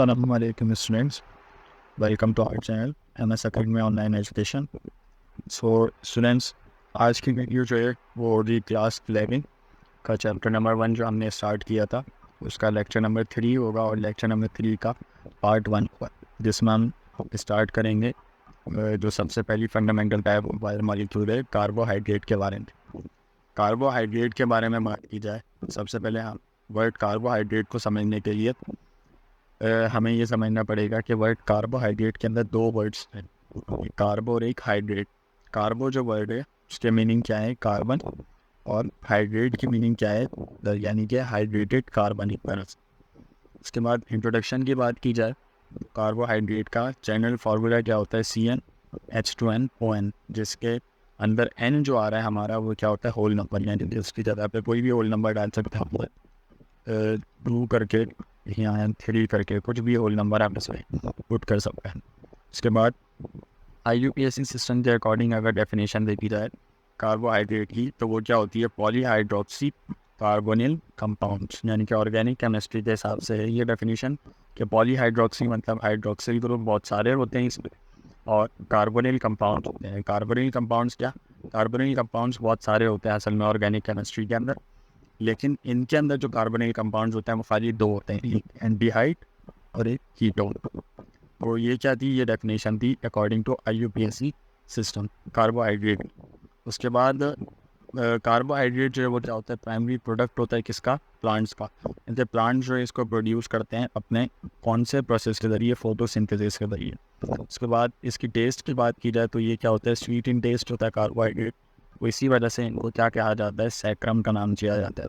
Assalamu alaikum students, welcome to our channel MS Academy Online Education। So students, आज की video जो है वो होगी क्लास 11 का चैप्टर नंबर 1 जो हमने स्टार्ट किया था उसका लेक्चर नंबर 3 होगा और लेक्चर नंबर 3 का पार्ट 1 होगा, जिसमें हम स्टार्ट करेंगे जो सबसे पहली फंडामेंटल टाइप ऑफ बायोमॉलिक्यूल है कार्बोहाइड्रेट के बारे में। कार्बोहाइड्रेट के बारे में बात की जाए, सबसे पहले हम वर्ड कार्बोहाइड्रेट को समझने के लिए हमें ये समझना पड़ेगा कि वर्ड कार्बोहाइड्रेट के अंदर दो वर्ड्स हैं, कार्बो और एक हाइड्रेट। कार्बो जो वर्ड है उसके मीनिंग क्या है, कार्बन, और हाइड्रेट की मीनिंग क्या है, यानी कि हाइड्रेटेड कार्बनिक एसिड। उसके बाद इंट्रोडक्शन की बात की जाए, कार्बोहाइड्रेट का जनरल फार्मूला क्या होता है, CnH2nOn, जिसके अंदर n जो आ रहा है हमारा वो क्या होता है, होल नंबर, यानी कि उसकी जगह पे कोई भी होल नंबर डाल सकते हैं, 2 करके या 3 करके कुछ भी होल नंबर आप इसमें पुट कर सकते हैं। उसके बाद IUPAC सिस्टम के अकॉर्डिंग अगर डेफिनेशन देखी जाए कार्बोहाइड्रेट की, तो वो क्या होती है, पॉलीहाइड्रोक्सी कार्बोनिल कंपाउंड्स, यानी कि ऑर्गेनिक केमिस्ट्री के हिसाब से है ये डेफिनेशन कि पॉलीहाइड्रोक्सी मतलब हाइड्रोक्सिल ग्रुप बहुत सारे होते हैं इसमें, और कार्बोनिल कंपाउंड्स होते हैं। कार्बोनिल कंपाउंड्स क्या, कार्बोनिल कंपाउंड्स बहुत सारे होते हैं असल में ऑर्गेनिक केमिस्ट्री के अंदर, लेकिन इनके अंदर जो कार्बोनिल कंपाउंड्स होते हैं वो खाली 2 होते हैं, एक एल्डिहाइड और एक कीटोन। तो ये क्या थी, ये डेफिनेशन थी according to IUPAC system carbohydrate. उसके बाद कार्बोहाइड्रेट जो है वो क्या होता है, प्राइमरी प्रोडक्ट होता है किसका, प्लांट्स का। जैसे प्लांट जो है इसको प्रोड्यूस करते हैं अपने कौन से प्रोसेस के ज़रिए, फोटोसिंथेसिस के ज़रिए। उसके बाद इसकी टेस्ट की बात की जाए तो ये क्या होता है, स्वीट इन टेस्ट होता है कार्बोहाइड्रेट, तो इसी वजह से इनको क्या कहा जाता है, सैक्रम का नाम दिया जाता है,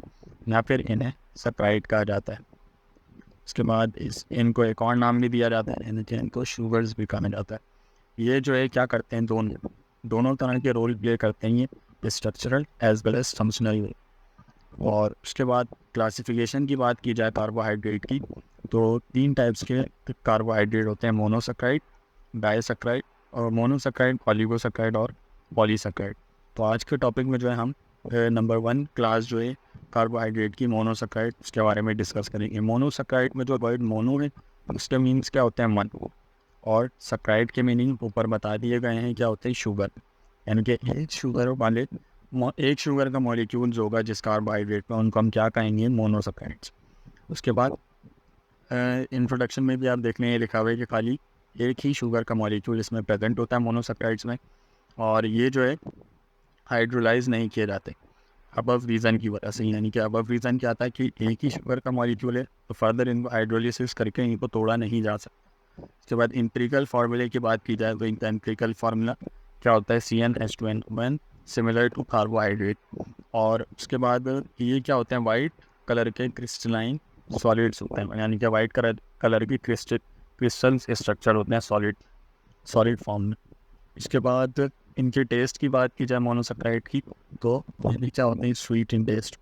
या फिर इन्हें सैकराइड कहा जाता है। उसके बाद इनको एक और नाम भी दिया जाता है, इनको शुगर्स भी कहा जाता है। ये जो है क्या करते हैं, दोनों तरह के रोल प्ले करते हैं ये, structural as well as functional. और उसके बाद क्लासिफिकेशन की बात की जाए कार्बोहाइड्रेट की, तो 3 टाइप्स के कार्बोहाइड्रेट होते हैं, मोनोसैकराइड, डाइसैकराइड और मोनोसैकराइड, ऑलिगोसैकराइड और पॉलीसैकराइड। तो आज के टॉपिक में जो है हम नंबर 1 क्लास जो है कार्बोहाइड्रेट की मोनोसैकराइड, उसके बारे में डिस्कस करेंगे। मोनोसैकराइड में जो वर्ड मोनो है उसके मीन्स क्या होते हैं, वन, और सैकराइड के मीनिंग ऊपर बता दिए गए हैं क्या होते हैं, शुगर, यानी कि एक शुगर का मॉलिक्यूल जो होगा जिस कार्बोहाइड्रेट में, उनको हम क्या कहेंगे, मोनोसैकराइड्स। उसके बाद इंट्रोडक्शन में भी आप देख लें लिखा हुआ है कि खाली एक ही शुगर का मॉलिक्यूल इसमें प्रेजेंट होता है मोनोसैकराइड्स में, और ये जो है हाइड्रोलाइज नहीं किए जाते अबव रीज़न की वजह से। यानी कि अबव रीज़न क्या आता है कि एक ही शुगर का मॉलिक्यूल है तो फर्दर इनको हाइड्रोलिसिस करके इनको तोड़ा नहीं जा सकता। उसके बाद एम्पिरिकल फार्मूले की बात की जाए तो इनका एम्पिरिकल फार्मूला क्या होता है, CnH2n सिमिलर टू कार्बोहाइड्रेट। और उसके बाद ये क्या होते हैं, वाइट कलर के क्रिस्टलाइन सॉलिड्स होते हैं, यानी कि वाइट कलर की क्रिस्टल स्ट्रक्चर होते हैं सॉलिड फॉर्म में। इसके बाद इनके टेस्ट की बात की जाए मोनोसैकराइड की, तो ये क्या होते हैं, स्वीट इन टेस्ट।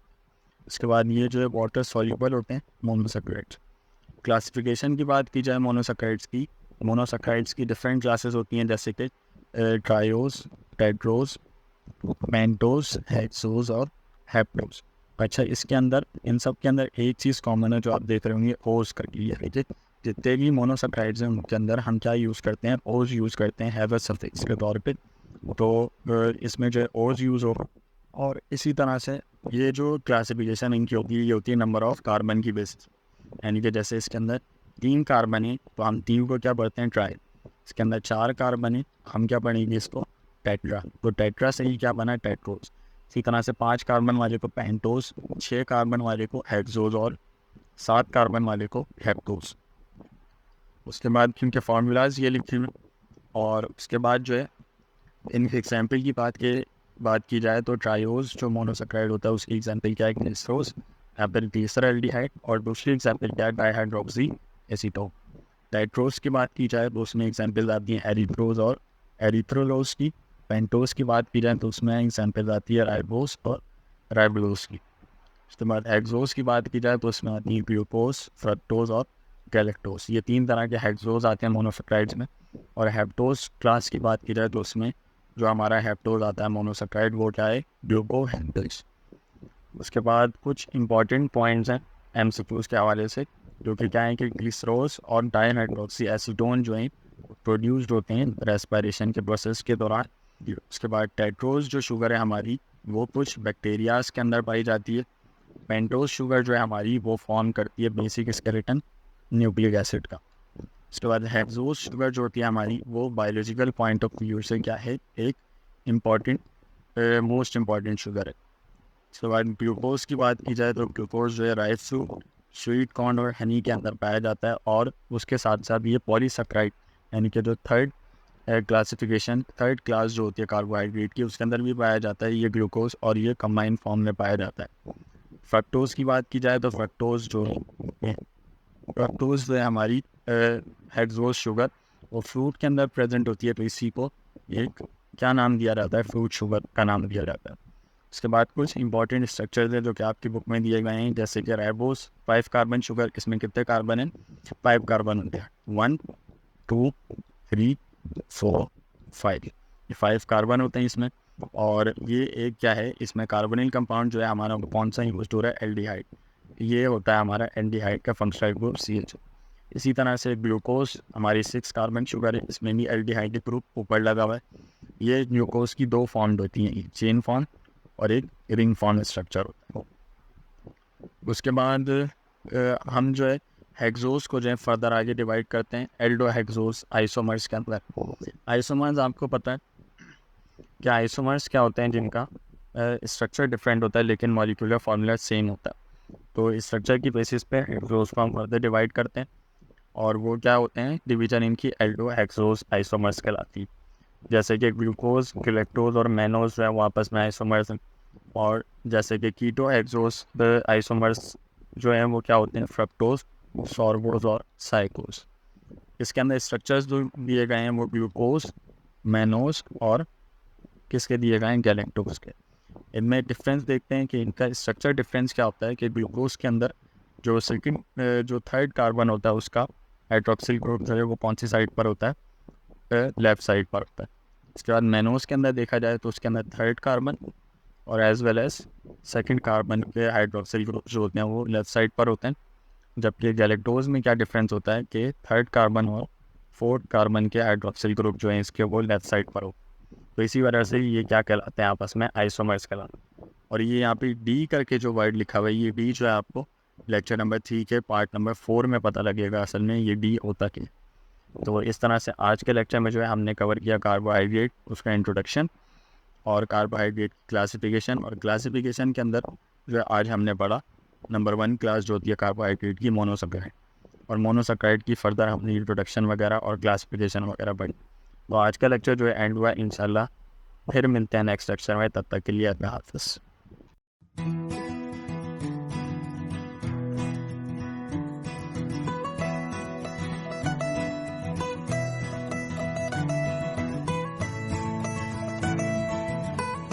इसके बाद ये जो है वाटर सॉल्युबल होते हैं मोनोसैकराइड्स। क्लासिफिकेशन की बात की जाए मोनोसैकराइड्स की डिफरेंट क्लासेस होती हैं, जैसे कि ट्रायोज, टेट्रोज, पेंटोज, हेक्सोज और हेप्टोज। अच्छा, इसके अंदर इन सब के अंदर एक चीज़ कॉमन है जो आप देख रहे होंगे, ओज करके। ये जितने भी मोनोसैकराइड्स हैं उनके अंदर हम क्या यूज़ करते हैं, ओज यूज़ करते हैं हैव सफिक्स के तौर पे। तो इसमें जो है ओज यूज़ होगा। और इसी तरह से ये जो क्लासिफिकेशन इनकी होती है, ये होती है नंबर ऑफ कार्बन की बेसिस, यानी कि जैसे इसके अंदर 3 कार्बन है तो हम 3 को क्या पढ़ते हैं, ट्राई। इसके अंदर 4 कार्बन है, हम क्या पढ़ेंगे इसको, टेट्रा। तो टेट्रा से ही क्या बना, टेट्रोज। इसी तरह से 5 कार्बन वाले को पेंटोज, 6 कार्बन वाले को हेक्सोज और 7 कार्बन वाले को हेप्टोज। उसके बाद इनके फार्मूलाज ये लिखे हुए। और उसके बाद जो है इन एग्जाम्पल की बात की जाए तो ट्रायोज जो मोनोसैकराइड होता है उसकी एग्जाम्पल क्या है, ग्लिसरोज, या फिर तीसरा एल्डिहाइड, और दूसरी एग्जाम्पल क्या है, डाइहाइड्रोक्सी एसीटोन। डाइट्रोज की बात की जाए तो उसमें एग्जाम्पल आती है एरिथ्रोज और एरिथ्रोलोज की। पेंटोज की बात की जाए तो उसमें एग्जाम्पल आती है राइबोस और राइबोलोज की। उसके बाद हेक्सोज की बात की जाए तो उसमें आती है ग्लूकोज, फ्रक्टोज और गैलेक्टोज। ये 3 तरह के हेक्सोज आते हैं मोनोसैकराइड्स में। और हेप्टोज क्लास की बात की जाए तो उसमें जो हमारा हेप्टोज आता है मोनोसैकराइड वो क्या है, ग्लूकोहेक्टेज। उसके बाद कुछ इंपॉर्टेंट पॉइंट्स हैं MCQs के हवाले से। जो कि क्या है कि ग्लिसरॉल्स और डाइहाइड्रोक्सी एसीटोन जो हैं प्रोड्यूस्ड होते हैं रेस्पिरेशन के प्रोसेस के दौरान। उसके बाद टेट्रोज जो शुगर है हमारी वो कुछ बैक्टीरियाज के अंदर पाई जाती है। पेंटोज शुगर जो है हमारी वो फॉर्म करती है बेसिक स्केलेटन न्यूक्लिक एसिड का। उसके बाद हेक्सोज शुगर जो होती है हमारी वो बायोलॉजिकल पॉइंट ऑफ व्यू से क्या है, एक इम्पॉर्टेंट मोस्ट इम्पॉर्टेंट शुगर है। उसके बाद ग्लूकोज की बात की जाए तो ग्लूकोज जो है राइस फ्रूट, स्वीट कॉर्न और हनी के अंदर पाया जाता है, और उसके साथ साथ ये पॉलीसेक्राइड यानी कि जो थर्ड क्लास जो होती है कार्बोहाइड्रेट की उसके अंदर भी पाया जाता है ये ग्लूकोज, और ये कंबाइंड फॉर्म में पाया जाता है। फ्रक्टोज की बात की जाए तो फ्रक्टोज जो है हमारी हेक्सोज शुगर वो फ्रूट के अंदर प्रेजेंट होती है, तो इसी को एक क्या नाम दिया जाता है, फ्रूट शुगर का नाम दिया जाता है। उसके बाद कुछ इंपॉर्टेंट स्ट्रक्चर्स हैं जो कि आपकी बुक में दिए गए हैं, जैसे कि राइबोस 5 कार्बन शुगर, इसमें कितने कार्बन हैं, 5 कार्बन होते हैं, 1 2 3 4 5, ये 5 कार्बन होते हैं इसमें। और ये एक क्या है, इसमें कार्बोनिल कंपाउंड जो है हमारा कौन सा यूज हो रहा है, एल्डिहाइड, ये होता है हमारा एल्डिहाइड का फंक्शनल ग्रुप CH। इसी तरह से ग्लूकोज हमारी 6 कार्बन शुगर है, इसमें भी एल्डिहाइड ग्रुप ऊपर लगा हुआ है। ये ग्लूकोज की 2 फॉर्म होती हैं, एक चेन फॉर्म और एक रिंग फॉर्म स्ट्रक्चर होता है। उसके बाद हम जो है हेक्सोस को जो है फर्दर आगे डिवाइड करते हैं एल्डो हेक्सोस आइसोमर्स के अंदर। आइसोमर्स आपको पता है क्या, आइसोमर्स क्या होते हैं जिनका स्ट्रक्चर डिफरेंट होता है लेकिन मॉलिक्यूलर फार्मूला सेम होता है। तो इस स्ट्रक्चर की बेसिस पे हेक्सोस को हम फर्दर डिवाइड करते हैं, और वो क्या होते हैं, डिवीजन इनकी एल्डो हेक्सोस आइसोमर्स कहलाती है। जैसे कि ग्लूकोज, गैलेक्टोज और मैनोज जो है वो आपस में आइसोमर्स हैं, और जैसे कि कीटो हेक्सोस आइसोमर्स जो हैं वो क्या होते हैं, फ्रक्टोज, सॉर्बोज और साइक्लोज। इसके अंदर स्ट्रक्चर्स जो दिए गए हैं वो ग्लूकोज, मैनोज और किसके दिए गए हैं, गैलेक्टोज के। इनमें डिफरेंस देखते हैं कि इनका स्ट्रक्चर डिफरेंस क्या होता है कि ग्लूकोज के अंदर जो थर्ड कार्बन होता है उसका हाइड्रोक्सिल ग्रुप जो है वो कौन सी साइड पर होता है, लेफ्ट साइड पर होता है। इसके बाद मैनोज के अंदर देखा जाए तो उसके अंदर थर्ड कार्बन और as well as second carbon के हाइड्रोक्सिल ग्रुप जो होते हैं वो लेफ्ट साइड पर होते हैं। जबकि गैलेक्टोज में क्या डिफरेंस होता है कि थर्ड कार्बन और फोर्थ कार्बन के हाइड्रोक्सिल ग्रुप जो हैं इसके वो लेफ्ट साइड पर हो। तो इसी वजह से ये क्या कहलाते हैं आपस में, आइसोमर्स कहलाते हैं। और ये यहाँ पे डी करके जो वर्ड लिखा हुआ है, ये डी जो है आपको लेक्चर नंबर 3 के पार्ट नंबर 4 में पता लगेगा असल में ये डी होता क्या। तो इस तरह से आज के लेक्चर में जो है हमने कवर किया कार्बोहाइड्रेट, उसका इंट्रोडक्शन और कार्बोहाइड्रेट क्लासिफिकेशन, और क्लासिफिकेशन के अंदर जो है आज हमने पढ़ा नंबर 1 क्लास जो होती है कार्बोहाइड्रेट की, मोनोसैकराइड, और मोनोसैकराइड की फर्दर हमने इंट्रोडक्शन वगैरह और क्लासिफिकेशन वगैरह पढ़ी। तो आज का लेक्चर जो है एंड हुआ, इंशाल्लाह फिर मिलते हैं नेक्स्ट लेक्चर में, तब तक के लिए अल्लाह हाफ़िज़।